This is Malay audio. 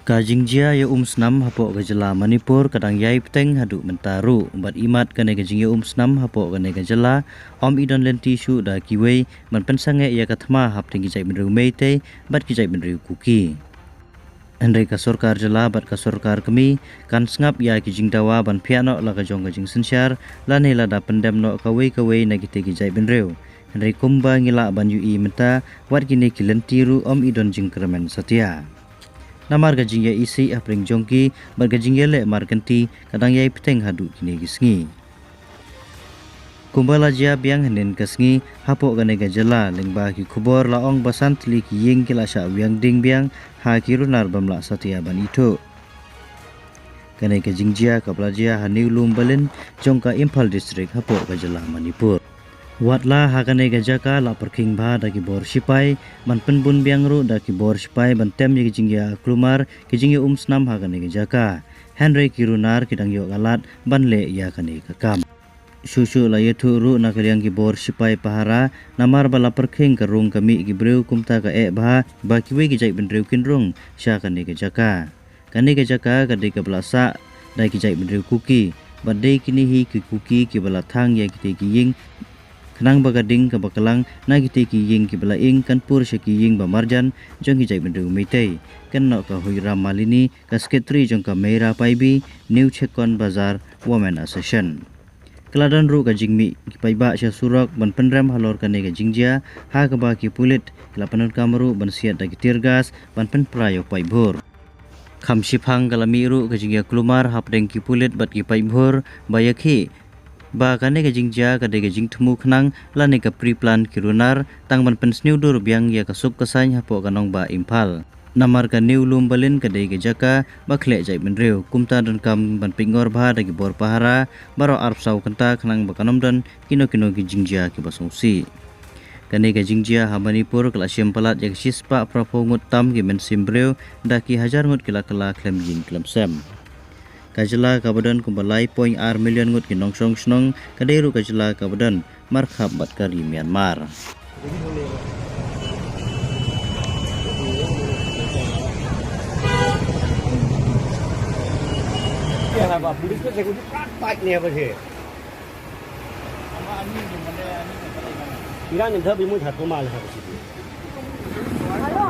Kajingjia ya snam hapo gajala Manipur kadang yai peteng hadu mentaru bat imat kane kajingjia snam hapo kane gajala om idon lenti shu da kiwei man pensange ya kathma hap tinggi jai benru meite bat ki jai benru kuki. Andai ka sorkar jala bat ka sorkar kami kan sngap ya ki jingdawa ban piano la ka jong kajing sensyar lan hela da pendam no kawei na kite ki jai benru. Andai kumba ngila ban ui menta wat kini ki lentiru om idon jingkramen satya. Namar gajingya isi apring jongki bergajingya le markanti kadang yai peteng hadu kini gisngi. Kumbala jia biang henen kasngi hapo gane gajala lengba ki kubor laong basant li ki ying kila sya wiang ding biang ha ki runar bamla satya ban itu. Gane gajingjia kapla jia haniulum balin jongka Imphal district hapo gajala Manipur. Watla hakane gajaka la perking ba daki bor sipai man penbun biangru daki bor sipai bantem ye gijingya klumar gijingya snam hakane gajaka Henry kirunar kidang yo galat banle ya kane kakam susu la yetu ru na kaliang ki bor sipai pahara namar bala perking karung kami ki breu kumta ka ba kiwe gijai benreu kinrung sya kane gajaka kade ka blasa dai gijai benreu kuki badai kini hi ki kuki ki bala thang ya kite ki ying Kenang bagading ke bakalang na kita ki ying ki balaing kan pur syaki ying ba marjan jong hijai bendu meitei kan nok ka huiram malini ka sekretari jong ka meira paibi new chekon bazar women association keladan ru ka jingmi ki paiba sya surok ban penram halor ka ne ka jingjia ha ka ba ki pulit kelapanan kamru ban siat da ki tirgas ban pen prayo paibur kham siphang kalami ru ka jingya klumar hapdeng ki pulit bat ki paibur bayakhi ba kane ka jingjia ka de ka jingthmu khnang lane ka pre-plan kirunar tangban pensniu dur biang ya ka suk kasany hapo kanong ba Imphal namar ka niulum balin ka de ka jaka bakhle jai benreu kumta dan kam ban pingor bha da ki bor pahara baro arp sau kanta khnang ba kanom dan kino ki jingjia ki basungsi kane ka jingjia ha Manipur klasiam palat ya sispa prapongut tam ki men simbreu da ki hajar ngut kila klem jing klem sem Kajala kabadan kumbalai poin million ngut kinong song snong kaderu kajala kabadan markhab bat kari Myanmar. Ya apa polis tu saya kudu praktek ni apa sih? Iran yang terbimu satu mal apa sih? Halo.